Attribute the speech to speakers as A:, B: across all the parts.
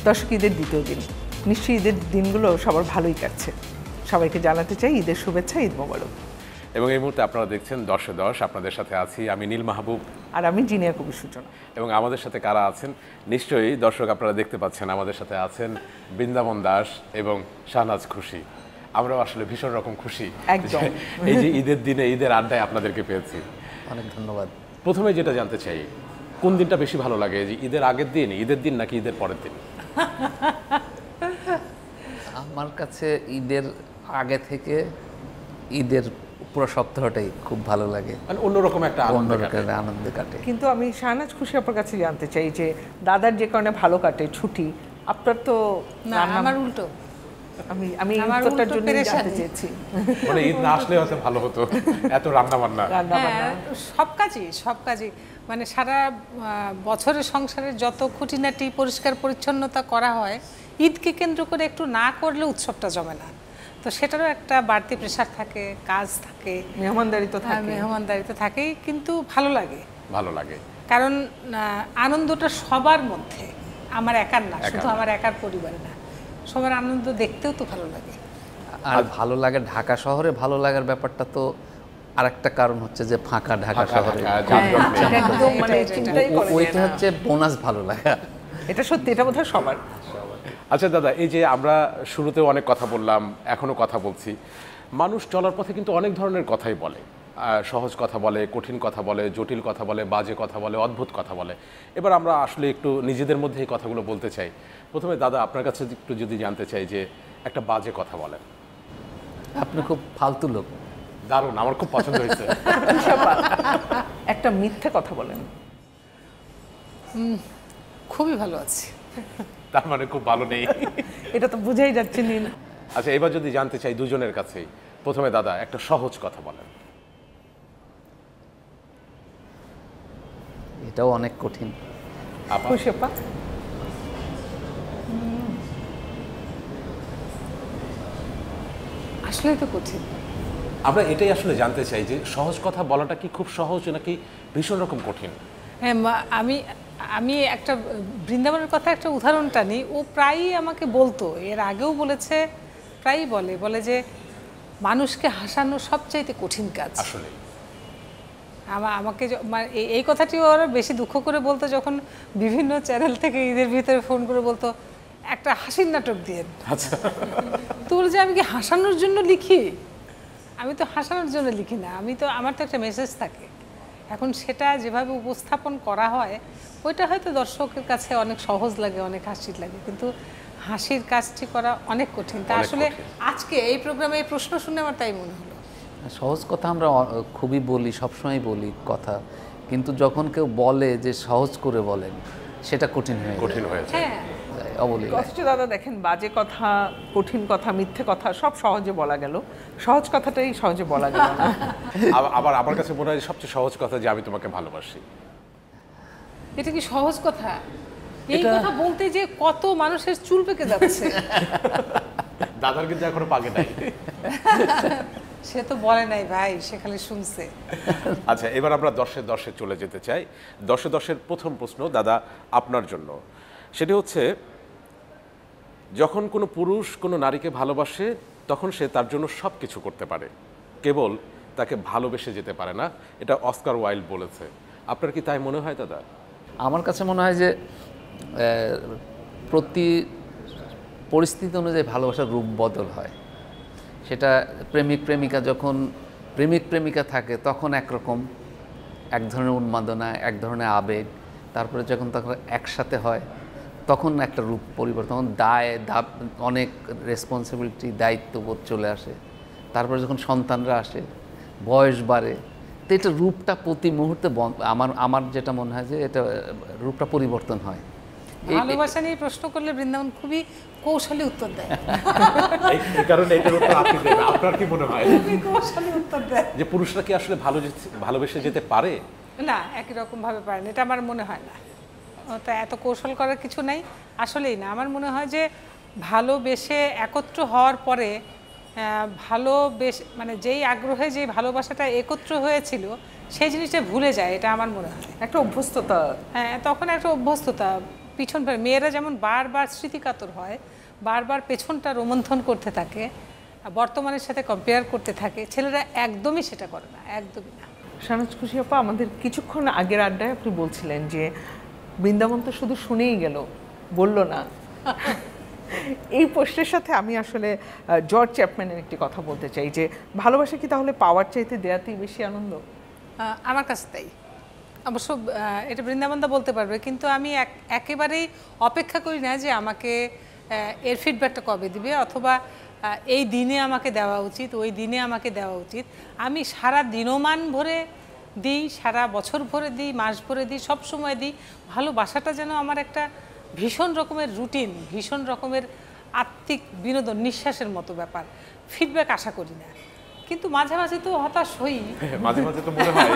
A: দর্শক, ঈদের দ্বিতীয় দিন, নিশ্চয়ই ঈদের দিনগুলো সবার ভালোই কাটছে। সবাইকে জানাতে চাই ঈদের শুভেচ্ছা, ঈদ মোবারক।
B: এবং এই মুহূর্তে আপনারা দেখছেন 10-এ 10, আপনাদের সাথে আছি আমি নীল মাহবুব
A: আর আমি জিনিয়া কবির সূচনা।
B: এবং আমাদের সাথে কারা আছেন নিশ্চয়ই দর্শক আপনারা দেখতে পাচ্ছেন, আমাদের সাথে আছেন বৃন্দাবন দাস এবং শাহনাজ খুশি। আমরাও আসলে ভীষণ রকম খুশি
A: একদম।
B: এই যে ঈদের দিনে ঈদের আড্ডায় আপনাদেরকে পেয়েছি।
C: অনেক ধন্যবাদ।
B: প্রথমে যেটা জানতে চাই, কোন দিনটা বেশি ভালো লাগে, যে ঈদের আগের দিন, ঈদের দিন নাকি ঈদের পরের দিন?
C: আমার কাছে ঈদের আগে থেকে ঈদের পুরো সপ্তাহটাই খুব ভালো লাগে,
B: মানে অন্যরকম একটা
C: আনন্দে কাটে।
A: কিন্তু আমি শাহনাজ খুশি আপনার কাছে জানতে চাই যে দাদার যে কারণে ভালো কাটে ছুটি, আপনার তো
D: না, আমার উল্টো।
A: আমি উত্তরটার জন্য জানতে চেয়েছি।
B: মানে ঈদ না আসলে হয়তো ভালো হতো, এত রান্না বান্না।
D: সব কাজই মানে সারা বছরের সংসারের যত খুঁটিনাটি পরিষ্কার পরিচ্ছন্নতা করা হয়, ঈদকে কেন্দ্র করে একটু না করলে উৎসবটা জমে না। তো সেটারও একটা বাড়তি প্রেশার থাকে, কাজ থাকে, মেহমানদারি তো থাকেই, কিন্তু ভালো লাগে। কারণ আনন্দটা সবার মধ্যে, আমার একার না, শুধু আমার একার পরিবারে না, সবার আনন্দ দেখতেও তো ভালো লাগে।
C: আর ভালো লাগে ঢাকা শহরে, ভালো লাগার ব্যাপারটা তো আরেকটা কারণ হচ্ছে যে ফাঁকা ঢাকা শহরে, ওইটা হচ্ছে বোনাস ভালো লাগা।
A: এটা সত্যি, এটা বোধহয় সবার।
B: আচ্ছা দাদা, এই যে আমরা শুরুতেও অনেক কথা বললাম, এখনো কথা বলছি, মানুষ চলার পথে কিন্তু অনেক ধরনের কথাই বলে, সহজ কথা বলে, কঠিন কথা বলে, জটিল কথা বলে, বাজে কথা বলে, অদ্ভুত কথা বলে। এবার আমরা আসলে একটু নিজেদের মধ্যে এই কথাগুলো বলতে চাই। প্রথমে দাদা আপনার কাছে একটু যদি জানতে চাই যে একটা বাজে কথা বলেন।
C: আপনি খুব ফালতু লোক।
B: দারুণ, আমার খুব পছন্দ হয়েছে।
A: একটা মিথ্যে কথা বলেন।
D: খুবই ভালো আছি।
B: তার মানে খুব ভালো নেই।
A: এটা তো বুঝাই যাচ্ছে নীল।
B: আচ্ছা, এবার যদি জানতে চাই দুজনের কাছেই, প্রথমে দাদা একটা সহজ কথা বলেন।
C: এটাও অনেক কঠিন।
A: খুশি আপা?
D: আসলে তো কঠিন।
B: আমরা এটাই আসলে জানতে চাই যে সহজ কথা বলাটা কি খুব সহজ নাকি ভীষণ রকম কঠিন?
D: হ্যাঁ, আমি একটা বৃন্দাবনের কথা একটা উদাহরণটা নিই। ও প্রায়ই আমাকে বলতো, এর আগেও বলেছে, প্রায়ই বলে যে মানুষকে হাসানো সবচাইতে কঠিন কাজ।
B: আসলে
D: আমাকে এই কথাটি ওরা বেশি দুঃখ করে বলতো যখন বিভিন্ন চ্যানেল থেকে ঈদের ভিতরে ফোন করে বলতো একটা হাসির নাটক দিয়ে।
B: আচ্ছা,
D: তো বলে যে আমি কি হাসানোর জন্য লিখি? আমি তো হাসানোর জন্য লিখি না, আমার তো একটা মেসেজ থাকে। এখন সেটা যেভাবে উপস্থাপন করা হয়, ওইটা হয়তো দর্শকের কাছে অনেক সহজ লাগে, অনেক হাসির লাগে, কিন্তু হাসির কাজটি করা অনেক কঠিন। তা আসলে আজকে এই প্রোগ্রামে এই প্রশ্ন শুনে আমার তাই মনে হলো।
C: সহজ কথা আমরা খুবই বলি, সবসময় বলি কথা, কিন্তু যখন কেউ বলে যে সহজ করে বলেন, সেটা কঠিন হয়েছে।
D: হ্যাঁ,
A: কষ্ট দাদা। দেখেন, বাজে কথা, কঠিন কথা, মিথ্যে কথা সব সহজে বলা গেল, সহজ কথাটাই সহজে বলা গেল না।
B: আবার আমার কাছে মনে হয় সবচেয়ে সহজ কথা যে আমি তোমাকে ভালোবাসি।
D: এটা কি সহজ কথা? এই কথা বলতে যে কত মানুষের চুল পেকে যাচ্ছে।
B: দাদার কিন্তু এখনো পাকে নাই।
D: সে তো বলে নাই ভাই, সে খালি শুনছে।
B: আচ্ছা, এবার আমরা 10-এ 10 চলে যেতে চাই। 10-এ 10 প্রথম প্রশ্ন দাদা আপনার জন্য, সেটি হচ্ছে যখন কোনো পুরুষ কোনো নারীকে ভালোবাসে তখন সে তার জন্য সব কিছু করতে পারে, কেবল তাকে ভালোবেসে যেতে পারে না। এটা অস্কার ওয়াইল্ড বলেছে। আপনার কি তাই মনে হয় দাদা?
C: আমার কাছে মনে হয় যে প্রতি পরিস্থিতি অনুযায়ী ভালোবাসার রূপ বদল হয়। সেটা প্রেমিক প্রেমিকা থাকে তখন একরকম, এক ধরনের উন্মাদনা, এক ধরনের আবেগ। তারপরে যখন একসাথে হয় তখন একটা রূপ পরিবর্তন, তখন অনেক রেসপন্সিবিলিটি, দায়িত্ববোধ চলে আসে। তারপরে যখন সন্তানরা আসে, বয়স বাড়ে, তো এটা রূপটা প্রতি মুহূর্তে আমার যেটা মনে হয় যে এটা রূপটা পরিবর্তন হয়।
D: ভালোবাসা নিয়ে প্রশ্ন করলে বৃন্দাবন খুবই কৌশলী উত্তর দেয়।
B: এই কারণে এটার উত্তর আপনি দেবেন। আপনার কি মনে হয়
D: কৌশলী উত্তর দেয়
B: যে পুরুষরা কি আসলে ভালোবেসে যেতে পারে?
D: না, একই রকম ভাবে পারে না, এটা আমার মনে হয় না। তো এত কৌশল করার কিছু নাই, আসলেই না। আমার মনে হয় যে ভালোবেসে একত্র হওয়ার পরে মানে যেই আগ্রহে যেই ভালোবাসাটা একত্র হয়েছিল সেই জিনিসটা ভুলে যায়, এটা আমার মনে হয়।
A: একটা অভ্যস্ততা।
D: হ্যাঁ, তখন একটা অভ্যস্ততা, পিছন ফেরে, মেয়েরা যেমন বারবার স্মৃতিকাতর হয়, বারবার পেছনটা রোমন্থন করতে থাকে, বর্তমানের সাথে কম্পেয়ার করতে থাকে, ছেলেরা একদমই সেটা করে না, একদমই না।
A: শাহনাজ খুশি আপা, আমাদের কিছুক্ষণ আগের আড্ডায় আপনি বলছিলেন যে বৃন্দাবন তো শুধু শুনেই গেল, বলল না। এই প্রশ্নের সাথে আমি আসলে জর্জ চ্যাপম্যানের একটি কথা বলতে চাই যে ভালোবাসা কি তাহলে পাওয়ার চাইতে দেয়াতেই বেশি আনন্দ?
D: আমার কাছে তাই। অবশ্য এটা বৃন্দাবনদা বলতে পারবে, কিন্তু আমি একেবারেই অপেক্ষা করি না যে আমাকে এর ফিডব্যাকটা কবে দিবে, অথবা এই দিনে আমাকে দেওয়া উচিত, ওই দিনে আমাকে দেওয়া উচিত। আমি সারা দিনমান ভরে দিই, সারা বছর ভরে দিই, মাস ভরে দিই, সব সময় দিই। ভালোবাসাটা যেন আমার একটা ভীষণ রকমের রুটিন, ভীষণ রকমের আত্মিক বিনোদন, নিঃশ্বাসের মতো ব্যাপার। ফিডব্যাক আশা করি না, কিন্তু মাঝে মাঝে তো হতাশ হই।
B: মাঝে মাঝে তো মনে হয়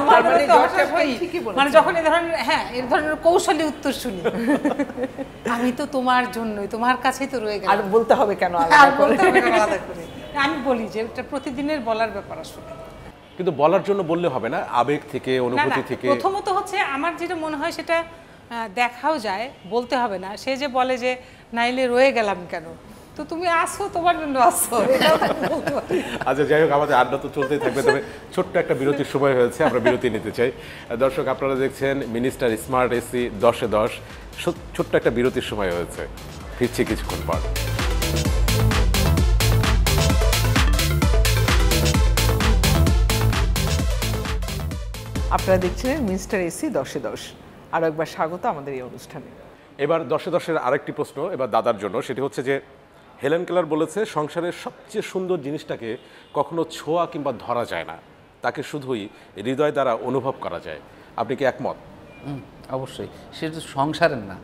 D: মানে যখন এ ধরনের কৌশলী উত্তর শুনি, আমি তো তোমার জন্যই, তোমার কাছেই তো রয়ে গেলাম,
A: আর বলতে হবে কেন
D: আলাদা করে? আমি বলি যে এটা প্রতিদিনের বলার ব্যাপার আসলে।
B: কিন্তু বলার জন্য বললে হবে না, আবেগ থেকে, অনুভূতি থেকে।
D: প্রথমত হচ্ছে আমার যেটা মনে হয় সেটা দেখাও যায়, বলতে হবে না। সে যে বলে যে নাইলে রয়ে গেলাম কেন, তো তুমি আসো, তোমার জন্য আসো।
B: আচ্ছা, যাই হোক, আমাদের আড্ডা তো চলতেই থাকবে, তবে ছোট্ট একটা বিরতির সময় হয়েছে, আমরা বিরতি নিতে চাই। দর্শক, আপনারা দেখছেন মিনিস্টার স্মার্ট এসি 10-এ 10। ছোট্ট একটা বিরতির সময় হয়েছে, ফিরছি কিছুক্ষণ পর।
A: আপনারা দেখছিলেন মিনিস্টার এসি 10-এ 10। আরও একবার স্বাগত আমাদের এই অনুষ্ঠানে।
B: এবার 10-এ 10-এর আরেকটি প্রশ্ন এবার দাদার জন্য, সেটি হচ্ছে যে হেলেন কেলার বলেছে সংসারের সবচেয়ে সুন্দর জিনিসটাকে কখনো ছোঁয়া কিংবা ধরা যায় না, তাকে শুধুই হৃদয় দ্বারা অনুভব করা যায়। আপনি কি একমত?
C: অবশ্যই, সেটা সংসারের না,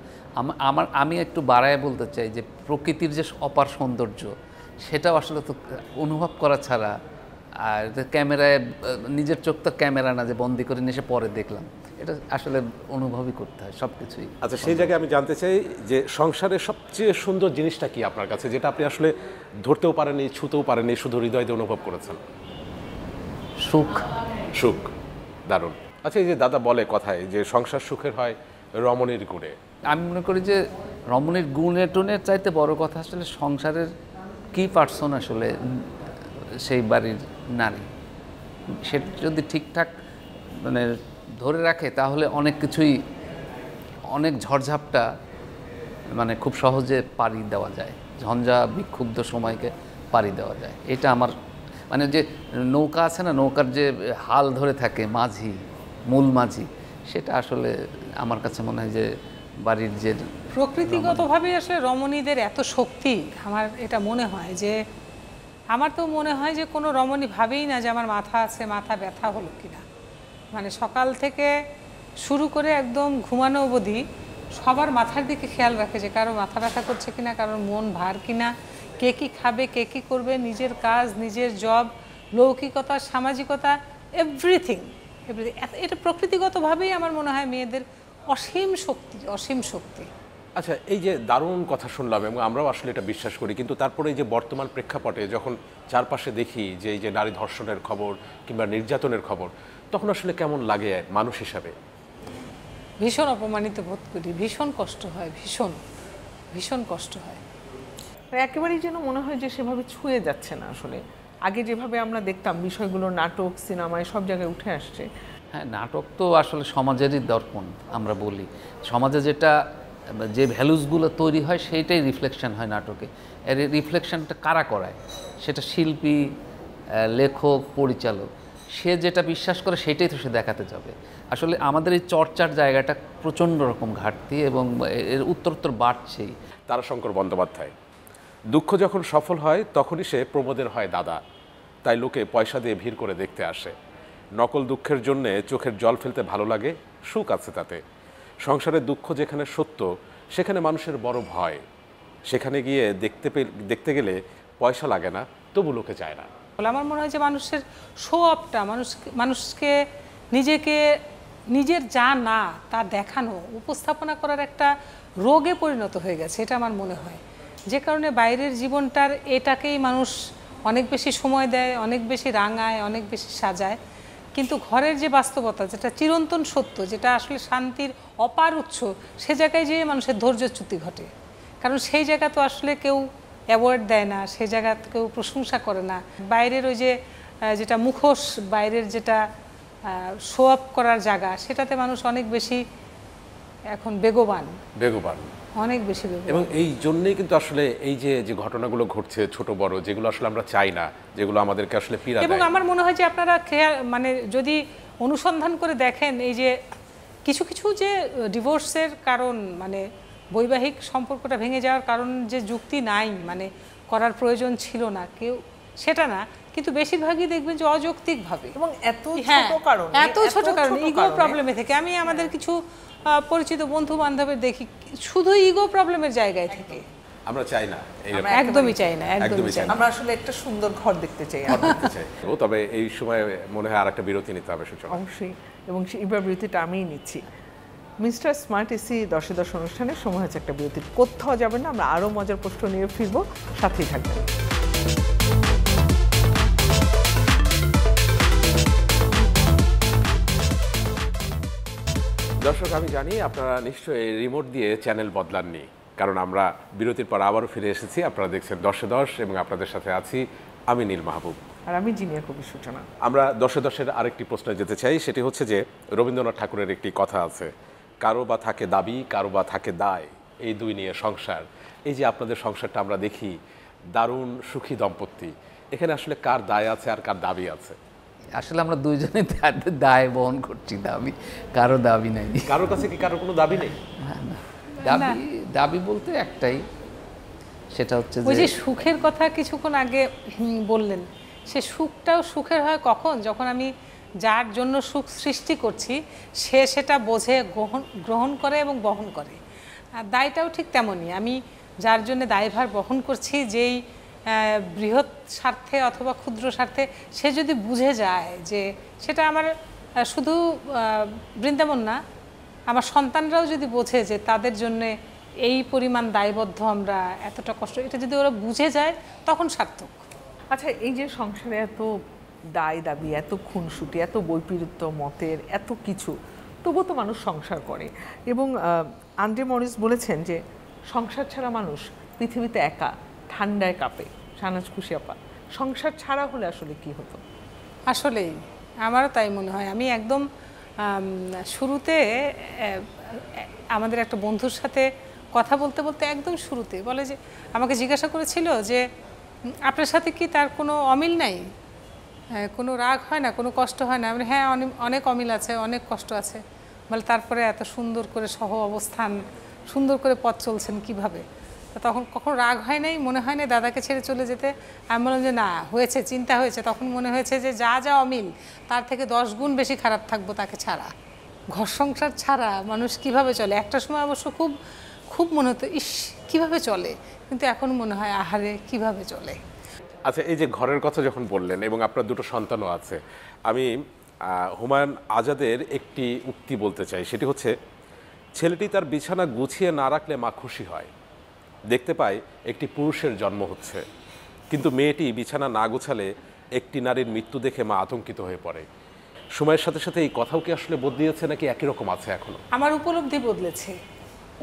C: আমি একটু বাড়ায় বলতে চাই যে প্রকৃতির যে অপার সৌন্দর্য, সেটাও আসলে তো অনুভব করা ছাড়া, আর ক্যামেরায় নিজের চোখ তো ক্যামেরা না যে বন্দি করে নিয়ে এসে পরে দেখলাম, এটা আসলে অনুভবই করতে হয় সব কিছুই।
B: আচ্ছা, সেই জায়গায় আমি জানতে চাই যে সংসারের সবচেয়ে সুন্দর জিনিসটা কি আপনার কাছে, যেটা আপনি আসলে ধরতেও পারেননি, ছুঁতেও পারেননি, শুধু হৃদয় দিয়ে অনুভব করেছেন?
C: সুখ।
B: সুখ, দারুণ। আচ্ছা, এই যে দাদা বলে কথায় যে সংসার সুখের হয় রমণীর গুণে,
C: আমি মনে করি যে রমণীর গুণে টুনের চাইতে বড় কথা আসলে সংসারের কি পার্সন আসলে সেই বাড়ির নারী, সে যদি ঠিকঠাক মানে ধরে রাখে তাহলে অনেক কিছুই, অনেক ঝড়ঝাপটা মানে খুব সহজে পাড়ি দেওয়া যায়, ঝঞ্ঝা বিক্ষুব্ধ সময়কে পাড়ি দেওয়া যায়। এটা আমার মানে যে নৌকা আছে না, নৌকার যে হাল ধরে থাকে মাঝি, মূল মাঝি, সেটা আসলে আমার কাছে মনে হয় যে বাড়ির যে
D: প্রকৃতিগতভাবে আসলে রমণীদের এত শক্তি, আমার এটা মনে হয় যে, আমার তো মনে হয় যে কোনো রমণী ভাবেই না যে আমার মাথা আছে, মাথা ব্যথা হলো কিনা। মানে সকাল থেকে শুরু করে একদম ঘুমানো অবধি সবার মাথার দিকে খেয়াল রাখে যে কারো মাথা ব্যথা করছে কিনা, কারোর মন ভার কিনা, কে কী খাবে, কে কী করবে, নিজের কাজ, নিজের জব, লৌকিকতা, সামাজিকতা, এভরিথিং। এটা প্রকৃতিগতভাবেই আমার মনে হয় মেয়েদের অসীম শক্তি, অসীম শক্তি।
B: আচ্ছা, এই যে দারুণ কথা শুনলাম এবং আমরাও আসলে এটা বিশ্বাস করি, কিন্তু তারপরে এই যে বর্তমান প্রেক্ষাপটে যখন চারপাশে দেখি যে এই যে নারী ধর্ষণের খবর কিংবা নির্যাতনের খবর, তখন আসলে কেমন লাগে মানুষ হিসাবে?
D: ভীষণ অপমানিত বোধ করি, ভীষণ কষ্ট হয়, ভীষণ ভীষণ কষ্ট হয়।
A: একেবারেই যেন মনে হয় যে সেভাবে ছুঁয়ে যাচ্ছে না আসলে। আগে যেভাবে আমরা দেখতাম বিষয়গুলো নাটক, সিনেমায় সব জায়গায় উঠে আসছে।
C: হ্যাঁ, নাটক তো আসলে সমাজেরই দর্পণ, আমরা বলি সমাজে যেটা যে ভ্যালুসগুলো তৈরি হয় সেইটাই রিফ্লেকশন হয় নাটকে। এর রিফ্লেকশনটা কারা করায়? সেটা শিল্পী, লেখক, পরিচালক। সে যেটা বিশ্বাস করে সেটাই তো সে দেখাতে যাবে। আসলে আমাদের এই চর্চার জায়গাটা প্রচণ্ড রকম ঘাটতি এবং এর উত্তরোত্তর বাড়ছেই।
B: তারাশঙ্কর বন্দ্যোপাধ্যায়, দুঃখ যখন সফল হয় তখনই সে প্রমোদের হয় দাদা, তাই লোকে পয়সা দিয়ে ভিড় করে দেখতে আসে। নকল দুঃখের জন্যে চোখের জল ফেলতে ভালো লাগে, সুখ আছে তাতে। সংসারের দুঃখ যেখানে সত্য সেখানে মানুষের বড় ভয়, সেখানে গিয়ে দেখতে গেলে পয়সা লাগে না, তবু লোকে যায় না।
D: আমার মনে হয় যে মানুষের শো আপটা, মানুষকে নিজেকে নিজের যা না তা দেখানো, উপস্থাপনা করার একটা রোগে পরিণত হয়ে গেছে, এটা আমার মনে হয়। যে কারণে বাইরের জীবনটার এটাকেই মানুষ অনেক বেশি সময় দেয়, অনেক বেশি রাঙায়, অনেক বেশি সাজায়। কিন্তু ঘরের যে বাস্তবতা, যেটা চিরন্তন সত্য, যেটা আসলে শান্তির অপার উৎস, সে জায়গায় যেয়ে মানুষের ধৈর্যচ্যুতি ঘটে। কারণ সেই জায়গা তো আসলে কেউ অ্যাওয়ার্ড দেয় না, সেই জায়গা কেউ প্রশংসা করে না। বাইরের ওই যে যেটা মুখোশ, বাইরের যেটা শো আপ করার জায়গা, সেটাতে মানুষ অনেক বেশি এখন বেগবান, অনেক বেশি বেগবান।
B: এবং এই জন্যই কিন্তু আসলে এই যে যে ঘটনাগুলো ঘটছে ছোট বড়, যেগুলো আসলে আমরা চাই না, যেগুলো আমাদেরকে আসলে পীড়া দেয়।
D: এবং আমার মনে হয় যে আপনারা মানে যদি অনুসন্ধান করে দেখেন, এই যে কিছু কিছু যে ডিভোর্সের কারণ, মানে বৈবাহিক সম্পর্কটা ভেঙে যাওয়ার কারণ যে যুক্তি নাই, মানে করার প্রয়োজন ছিল না কেউ, সেটা না, কিন্তু বেশিরভাগই দেখবেন যে অযৌক্তিকভাবে,
A: এবং এত ছোট কারণে,
D: এত ছোট কারণে, ইগো প্রবলেমে থেকে। আমি আমাদের কিছু পরিচিত বন্ধু বান্ধবের দেখি শুধু ইগো প্রবলেমের জায়গায় থেকে।
B: আমরা চাই না,
D: একদমই চাই না, একদমই চাই না।
A: আমরা আসলে একটা সুন্দর ঘর দেখতে চাই।
B: তবে এই সময় মনে হয় আরেকটা বিরতি নিতে হবে সূচনা।
A: অবশ্যই, এবং এইবার বিরতিটা আমিই নিচ্ছি। মিস্টার স্মার্ট এসি 10-10 অনুষ্ঠানের সময় হচ্ছে একটা বিরতি। কোথাও যাবেন না, আমরা আরও মজার প্রশ্ন নিয়ে ফিরবো, সাথেই থাকবেন।
B: দর্শক, আমি জানি আপনারা নিশ্চয়ই রিমোট দিয়ে চ্যানেল বদলাননি, কারণ আমরা বিরতির পর আবারও ফিরে এসেছি। আপনারা দেখছেন 10-10 এবং আপনাদের সাথে আছি আমি নীল মাহবুব
A: আর আমি জিনিয়ার কবি সূচনা।
B: আমরা 10-10-এর আরেকটি প্রশ্নে যেতে চাই, সেটি হচ্ছে যে রবীন্দ্রনাথ ঠাকুরের একটি কথা আছে, কারো বা থাকে দাবি, কারো বা থাকে দায়, এই দুই নিয়ে সংসার। এই যে আপনাদের সংসারটা আমরা দেখি, দারুণ সুখী দম্পতি, এখানে আসলে কার দায় আছে আর কার দাবি আছে?
C: আসলে আমরা দুইজনে দায় বহন করছি, দাবি কারো দাবি নাই।
B: কারোর কাছে কি কারো কোনো দাবি নেই?
C: দাবি বলতে একটাই, সেটা হচ্ছে
D: ওই যে সুখের কথা কিছুক্ষণ আগে বললেন, সে সুখটাও সুখের হয় কখন, যখন আমি যার জন্য সুখ সৃষ্টি করছি সে সেটা বোঝে, গ্রহণ করে এবং বহন করে। আর দায়টাও ঠিক তেমনই, আমি যার জন্য দায়ভার বহন করছি, যেই বৃহৎ স্বার্থে অথবা ক্ষুদ্র স্বার্থে, সে যদি বুঝে যায় যে সেটা আমার শুধু বৃন্দাবন না, আমার সন্তানরাও যদি বোঝে যে তাদের জন্যে এই পরিমাণ দায়বদ্ধ, আমরা এতটা কষ্ট, এটা যদি ওরা বুঝে যায়, তখন সার্থক।
A: আচ্ছা, এই যে সংসারে এত দায় দাবি, এত খুনসুটি, এত বৈপরীত্য মতের, এত কিছু, তবুও তো মানুষ সংসার করে। এবং আন্দ্রে মরিস বলেছেন যে সংসার ছাড়া মানুষ পৃথিবীতে একা, ঠান্ডায় কাঁপে। শাহনাজ খুশি আপা, সংসার ছাড়া হলে আসলে কি হতো?
D: আসলেই আমারও তাই মনে হয়। আমি একদম শুরুতে আমাদের একটা বন্ধুর সাথে কথা বলতে বলতে একদম শুরুতে বলে যে, আমাকে জিজ্ঞাসা করেছিল যে আপনার সাথে কি তার কোনো অমিল নাই, কোনো রাগ হয় না, কোনো কষ্ট হয় না? হ্যাঁ, অনেক অমিল আছে, অনেক কষ্ট আছে। বলে তারপরে এত সুন্দর করে সহ অবস্থান, সুন্দর করে পথ চলছেন কিভাবে? তখন কখন রাগ হয় নাই, মনে হয় না দাদাকে ছেড়ে চলে যেতে? আমি বললাম যে না, হয়েছে, চিন্তা হয়েছে। তখন মনে হয়েছে যে যা যা অমিল তার থেকে 10 গুণ বেশি খারাপ থাকবো তাকে ছাড়া। ঘর সংসার ছাড়া মানুষ কিভাবে চলে? একটা সময় অবশ্য খুব খুব মনে হতো ইস কিভাবে চলে, কিন্তু এখন মনে হয় আহারে কিভাবে চলে।
B: আচ্ছা, এই যে ঘরের কথা যখন বললেন এবং আপনার দুটো সন্তানও আছে, আমি হুমায়ুন আজাদের একটি উক্তি বলতে চাই, সেটি হচ্ছে, ছেলেটি তার বিছানা গুছিয়ে না রাখলে মা খুশি হয়, দেখতে পায় একটি পুরুষের জন্ম হচ্ছে, কিন্তু মেয়েটি বিছানা না গোছালে একটি নারীর মৃত্যু দেখে মা আতঙ্কিত হয়ে পড়ে। সময়ের সাথে সাথে এই কথাও কি আসলে বদলিয়েছে নাকি একই রকম আছে এখনো?
D: আমার উপলব্ধি বদলেছে।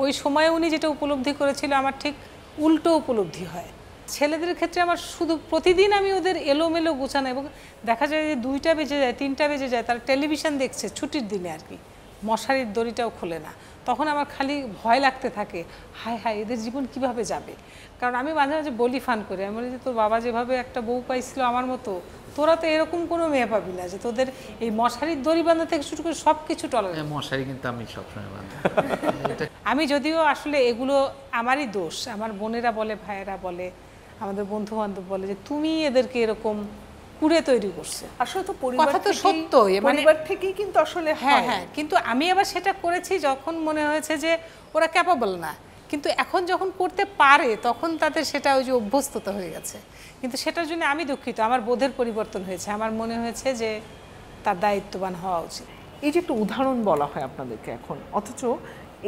D: ওই সময়ে উনি যেটা উপলব্ধি করেছিল আমার ঠিক উল্টো উপলব্ধি হয়। ছেলেদের ক্ষেত্রে আমার শুধু প্রতিদিন আমি ওদের এলোমেলো গোছানো, এবং দেখা যায় যে 2টা বেজে যায়, 3টা বেজে যায়, তারা টেলিভিশন দেখছে ছুটির দিনে আর কি, মশারির দড়িটাও খোলে না। তখন আমার খালি ভয় লাগতে থাকে, হায় হায় এদের জীবন কিভাবে যাবে। কারণ আমি মাঝে মাঝে বলি ফান করে, আমি বলি যে তোর বাবা যেভাবে একটা বউ পাইছিল আমার মতো, তোরা তো এরকম কোনো মেয়ে পাবি না যে তোদের এই মশারির দড়ি বাঁধা থেকে শুরু করে সব কিছু টলারেট।
C: মশারি কিন্তু আমি সবসময় বাঁধি।
D: আমি যদিও আসলে এগুলো আমারই দোষ, আমার বোনেরা বলে, ভাইয়েরা বলে, আমাদের বন্ধু বান্ধব বলে যে তুমি এদেরকে এরকম কুড়ে তৈরি করছো।
A: আসলে তো পরিবার
D: তো সত্যই,
A: পরিবার থেকেই কিন্তু আসলে
D: হ্যাঁ হ্যাঁ, কিন্তু আমি আবার সেটা করেছি যখন মনে হয়েছে যে ওরা ক্যাপাবল না, কিন্তু এখন যখন করতে পারে তখন তাদের সেটা ওই যে অভ্যস্ততা হয়ে গেছে। কিন্তু সেটার জন্য আমি দুঃখিত, আমার বোধের পরিবর্তন হয়েছে, আমার মনে হয়েছে যে তার দায়িত্ববান হওয়া উচিত।
A: এই যে একটা উদাহরণ বলা হয় আপনাদেরকে এখন, অথচ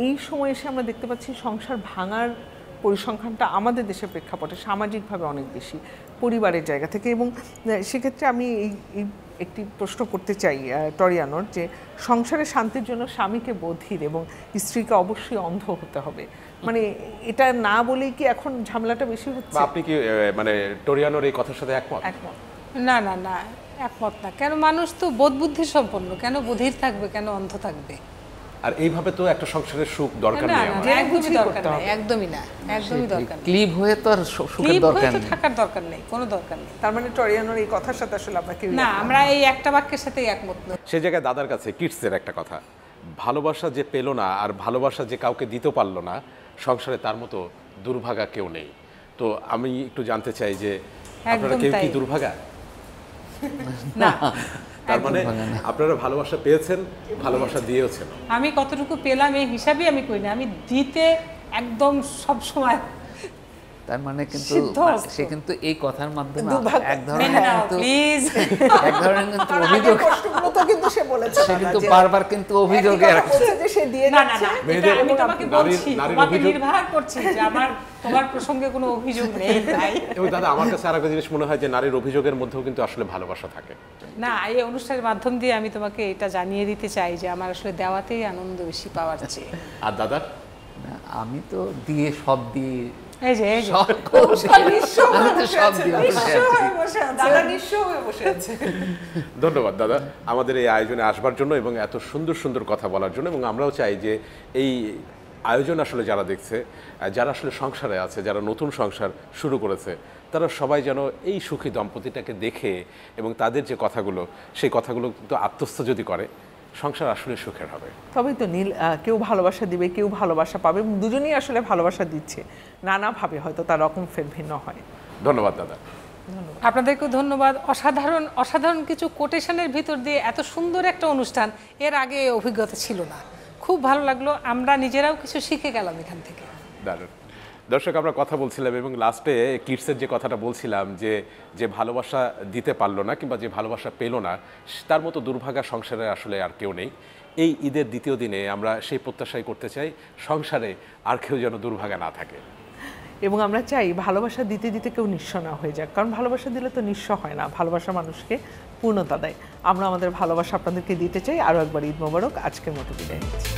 A: এই সময় এসে আমরা দেখতে পাচ্ছি সংসার ভাঙার পরিসংখ্যানটা আমাদের দেশের প্রেক্ষাপটে সামাজিকভাবে অনেক বেশি পরিবারের জায়গা থেকে। এবং সেক্ষেত্রে আমি এই একটি প্রশ্ন করতে চাই টরিয়ানোর, যে সংসারে শান্তির জন্য স্বামীকে বধির এবং স্ত্রীকে অবশ্যই অন্ধ হতে হবে, মানে এটা না বলেই কি এখন ঝামেলাটা বেশি হচ্ছে?
B: বা আপনি কি মানে টরিয়ানোর এই কথার সাথে একমত?
A: একমত।
D: না না না, একমত না। কেন, মানুষ তো বোধ বুদ্ধি সম্পন্ন, কেন বধির থাকবে, কেন অন্ধ থাকবে?
B: আর এইভাবে তো একটা সংসারের সুখ দরকার
D: না
B: নেই
D: না,
B: আমার।
A: জেনে
D: একদমই
A: বুঝেই
D: দরকার
A: করতে
D: নেই,
A: হবে।
D: একদমই না, একদমই দরকার নেই।
C: ক্লিব হয়ে তো আর সুখের
D: ক্লিপ
C: দরকার
D: হয়ে তো
C: নেই।
D: থাকার দরকার নেই, কোনো দরকার নেই।
A: তার মানে টরিয়ানোর এই কথার সাথে আসলে আপনাকে
D: না, আমরা এই একটা বাক্যের সাথেই একমত নই।
B: সেই জায়গায় দাদার কাছে কিডসের একটা কথা, ভালোবাসা যে পেল না আর ভালোবাসা যে কাউকে দিতে পারলো না, সংসারে তার মতো দুর্ভাগা কেউ নেই। তো আমি একটু জানতে চাই যে আপনারা
D: একদম
B: কেউ কি
D: তাই।
B: দুর্ভাগা?
D: না,
B: তার মানে আপনারা ভালোবাসা পেয়েছেন, ভালোবাসা দিয়েছেন।
D: আমি কতটুকু পেলাম এই হিসাবেই আমি করি না, আমি দিতে একদম সব সময়।
C: তার মানে কিন্তু
D: সিদ্ধহস্ত।
C: সে কিন্তু এই কথার মাধ্যমে
A: দুর্ভাগ্য।
C: এক ধরনের
D: মেনে নাও
C: কিন্তু
D: প্লিজ।
C: এক ধরনের কিন্তু
A: তার আগের
C: অভিযোগ,
A: প্রশ্নগুলো তো কিন্তু সে বলেছে
C: সে
A: না,
C: কিন্তু
A: যে
C: বারবার কিন্তু অভিযোগে
A: একই কথা বলছে যে সে দিয়ে
D: না না
A: যাচ্ছে।
D: না, এটা
B: মেয়েদের
D: আমি তোমাকে
B: নারীর-
D: বলছি,
B: নারীর
D: তোমাকে
B: অভিযোগ-
D: নির্বাহ করছি যে আমার তোমার প্রসঙ্গে কোনো অভিযোগ নেই ভাই।
B: এবং দাদা আমার কাছে আরেকটা জিনিস মনে হয় যে নারীর অভিযোগের মধ্যেও কিন্তু আসলে ভালোবাসা থাকে।
D: না, এই অনুষ্ঠানের মাধ্যম দিয়ে আমি তোমাকে এটা জানিয়ে দিতে চাই যে আমার আসলে দেওয়াতেই আনন্দ বেশি পাওয়ার চেয়ে।
B: আর দাদার
C: না, আমি তো দিয়ে সব দিয়ে
D: এই যে
C: সব
A: নিঃস্ব হয়ে
C: আমি তো
A: বসে
C: সব
A: আছে,
C: দিয়ে
A: নিঃস্ব
C: বসে আছি।
A: হয়ে বসে আছে। দাদা নিঃস্ব হয়ে বসে আছে।
B: ধন্যবাদ দাদা আমাদের এই আয়োজনে আসবার জন্য এবং এত সুন্দর সুন্দর কথা বলার জন্য। এবং আমরাও চাই যে এই আয়োজন আসলে যারা দেখছে, যারা আসলে সংসারে আছে, যারা নতুন সংসার শুরু করেছে, তারা সবাই যেন এই সুখী দম্পতিটাকে দেখে এবং তাদের যে কথাগুলো, সেই কথাগুলো কিন্তু আত্মস্থ যদি করে, সংসার আসলে সুখের হবে।
A: তবেই তো নীল, কেউ ভালোবাসা দিবে, কেউ ভালোবাসা পাবে, এবং দুজনেই আসলে ভালোবাসা দিচ্ছে, নানাভাবে হয়তো তার রকম ফের ভিন্ন হয়।
B: ধন্যবাদ দাদা।
D: আপনাদেরকেও ধন্যবাদ। অসাধারণ অসাধারণ কিছু কোটেশনের ভিতর দিয়ে এত সুন্দর একটা অনুষ্ঠান এর আগে এই অভিজ্ঞতা ছিল না। খুব ভালো লাগলো, আমরা নিজেরাও কিছু শিখে গেলাম এখান থেকে।
B: দারুণ। দর্শক, আমরা কথা বলছিলাম এবং লাস্টে কিডসের যে কথাটা বলছিলাম যে যে ভালোবাসা দিতে পারলো না কিংবা যে ভালোবাসা পেলো না, তার মতো দুর্ভাগা সংসারে আসলে আর কেউ নেই। এই ঈদের দ্বিতীয় দিনে আমরা সেই প্রত্যাশাই করতে চাই, সংসারে আর কেউ যেন দুর্ভাগা না থাকে।
A: এবং আমরা চাই ভালোবাসা দিতে দিতে কেউ নিঃস্ব না হয়ে যাক, কারণ ভালোবাসা দিলে তো নিঃস্ব হয় না, ভালোবাসা মানুষকে পূর্ণতা দেয়। আমরা আমাদের ভালোবাসা আপনাদেরকে দিতে চাই। আরও একবার ঈদ মোবারক। আজকের মতো বিদায় নিচ্ছি।